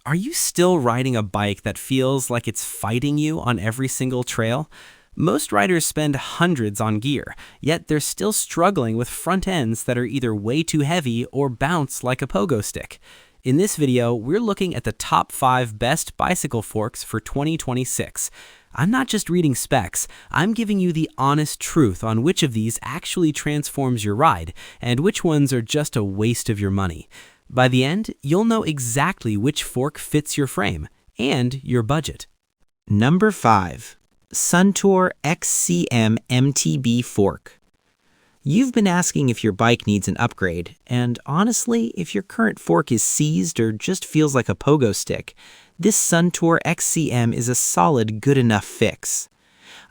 Are you still riding a bike that feels like it's fighting you on every single trail? Most riders spend hundreds on gear, yet they're still struggling with front ends that are either way too heavy or bounce like a pogo stick. In this video, we're looking at the top 5 best bicycle forks for 2026. I'm not just reading specs, I'm giving you the honest truth on which of these actually transforms your ride and which ones are just a waste of your money. By the end, you'll know exactly which fork fits your frame and your budget. Number 5. Suntour XCM MTB Fork. You've been asking if your bike needs an upgrade, and honestly, if your current fork is seized or just feels like a pogo stick, this Suntour XCM is a solid, good enough fix.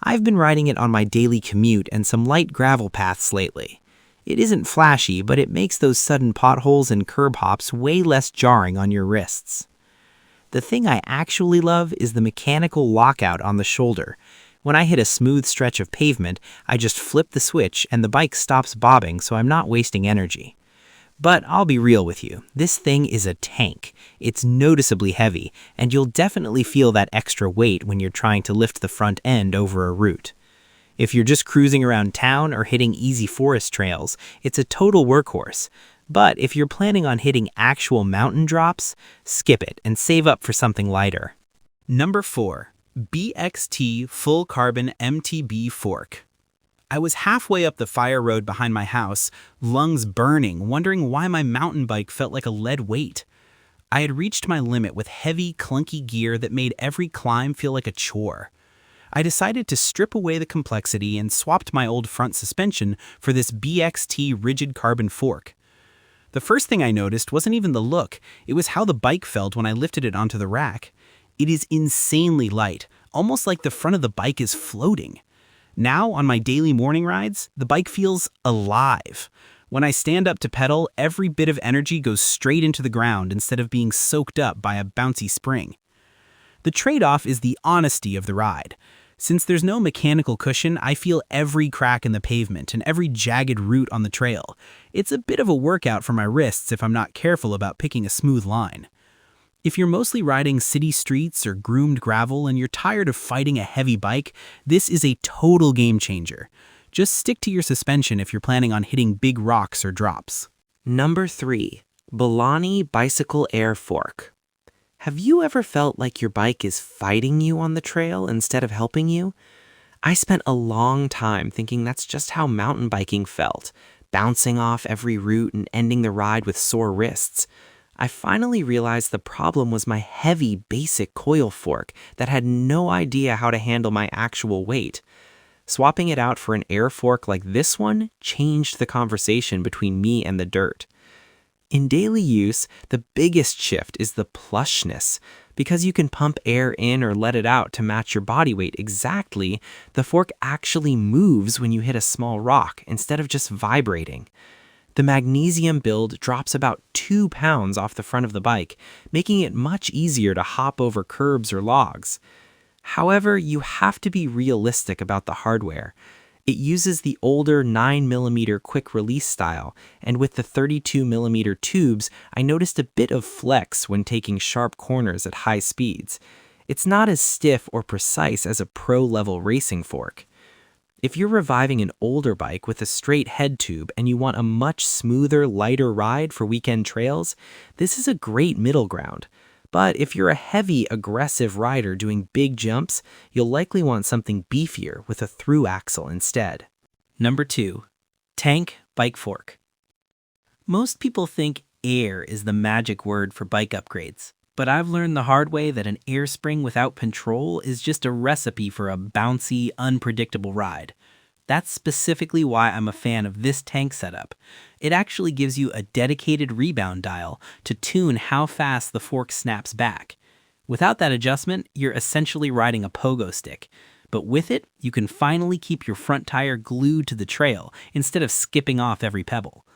I've been riding it on my daily commute and some light gravel paths lately. It isn't flashy, but it makes those sudden potholes and curb hops way less jarring on your wrists. The thing I actually love is the mechanical lockout on the shoulder. When I hit a smooth stretch of pavement, I just flip the switch and the bike stops bobbing, so I'm not wasting energy. But I'll be real with you, this thing is a tank. It's noticeably heavy, and you'll definitely feel that extra weight when you're trying to lift the front end over a route. If you're just cruising around town or hitting easy forest trails, it's a total workhorse. But if you're planning on hitting actual mountain drops, skip it and save up for something lighter. Number 4. BXT Full Carbon MTB Fork. I was halfway up the fire road behind my house, lungs burning, wondering why my mountain bike felt like a lead weight. I had reached my limit with heavy, clunky gear that made every climb feel like a chore. I decided to strip away the complexity and swapped my old front suspension for this BXT rigid carbon fork. The first thing I noticed wasn't even the look, it was how the bike felt when I lifted it onto the rack. It is insanely light, almost like the front of the bike is floating. Now, on my daily morning rides, the bike feels alive. When I stand up to pedal, every bit of energy goes straight into the ground instead of being soaked up by a bouncy spring. The trade-off is the honesty of the ride. Since there's no mechanical cushion, I feel every crack in the pavement and every jagged root on the trail. It's a bit of a workout for my wrists if I'm not careful about picking a smooth line. If you're mostly riding city streets or groomed gravel and you're tired of fighting a heavy bike, this is a total game changer. Just stick to your suspension if you're planning on hitting big rocks or drops. Number 3. BOLANY Bicycle Air Fork. Have you ever felt like your bike is fighting you on the trail instead of helping you? I spent a long time thinking that's just how mountain biking felt, bouncing off every route and ending the ride with sore wrists. I finally realized the problem was my heavy, basic coil fork that had no idea how to handle my actual weight. Swapping it out for an air fork like this one changed the conversation between me and the dirt. In daily use, the biggest shift is the plushness. Because you can pump air in or let it out to match your body weight exactly, the fork actually moves when you hit a small rock instead of just vibrating. The magnesium build drops about 2 pounds off the front of the bike, making it much easier to hop over curbs or logs. However, you have to be realistic about the hardware. It uses the older 9mm quick release style, and with the 32mm tubes, I noticed a bit of flex when taking sharp corners at high speeds. It's not as stiff or precise as a pro-level racing fork. If you're reviving an older bike with a straight head tube and you want a much smoother, lighter ride for weekend trails, this is a great middle ground. But if you're a heavy, aggressive rider doing big jumps, you'll likely want something beefier with a through axle instead. Number 2. TANKE Bike Fork. Most people think air is the magic word for bike upgrades, but I've learned the hard way that an air spring without control is just a recipe for a bouncy, unpredictable ride. That's specifically why I'm a fan of this TANKE setup. It actually gives you a dedicated rebound dial to tune how fast the fork snaps back. Without that adjustment, you're essentially riding a pogo stick. But with it, you can finally keep your front tire glued to the trail instead of skipping off every pebble.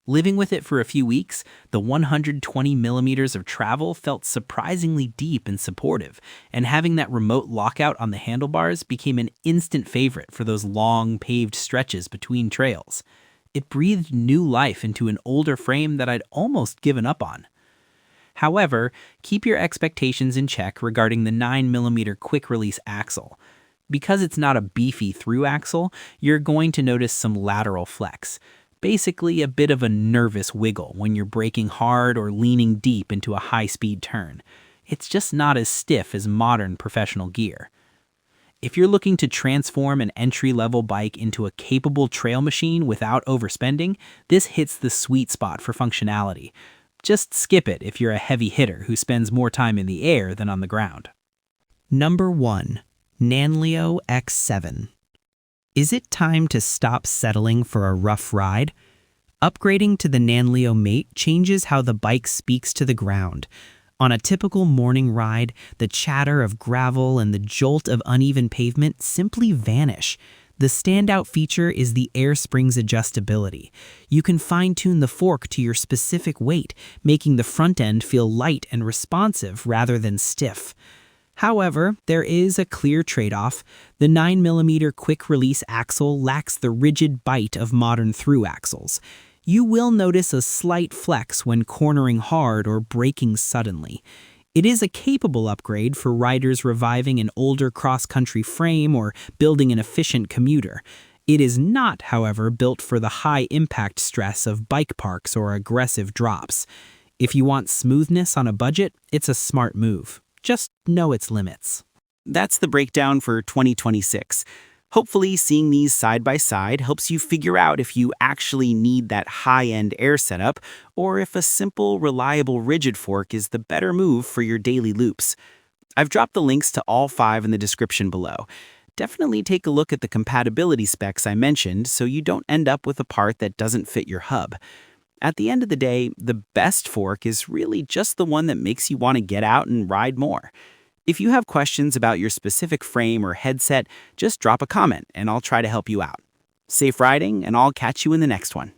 Living with it for a few weeks, the 120 millimeters of travel felt surprisingly deep and supportive, and having that remote lockout on the handlebars became an instant favorite for those long, paved stretches between trails. It breathed new life into an older frame that I'd almost given up on. However, keep your expectations in check regarding the 9mm quick-release axle. Because it's not a beefy through axle, you're going to notice some lateral flex. Basically, a bit of a nervous wiggle when you're braking hard or leaning deep into a high-speed turn. It's just not as stiff as modern professional gear. If you're looking to transform an entry-level bike into a capable trail machine without overspending, this hits the sweet spot for functionality. Just skip it if you're a heavy hitter who spends more time in the air than on the ground. Number 1. NANLIO X7. Is it time to stop settling for a rough ride? Upgrading to the NANLIO Mate changes how the bike speaks to the ground. On a typical morning ride, the chatter of gravel and the jolt of uneven pavement simply vanish. The standout feature is the air springs adjustability. You can fine-tune the fork to your specific weight, making the front end feel light and responsive rather than stiff. However, there is a clear trade-off. The 9mm quick-release axle lacks the rigid bite of modern through axles. You will notice a slight flex when cornering hard or braking suddenly. It is a capable upgrade for riders reviving an older cross-country frame or building an efficient commuter. It is not, however, built for the high-impact stress of bike parks or aggressive drops. If you want smoothness on a budget, it's a smart move. Just know its limits. That's the breakdown for 2026. Hopefully, seeing these side by side helps you figure out if you actually need that high-end air setup or if a simple, reliable rigid fork is the better move for your daily loops. I've dropped the links to all 5 in the description below. Definitely take a look at the compatibility specs I mentioned so you don't end up with a part that doesn't fit your hub. At the end of the day, the best fork is really just the one that makes you want to get out and ride more. If you have questions about your specific frame or headset, just drop a comment and I'll try to help you out. Safe riding, and I'll catch you in the next one.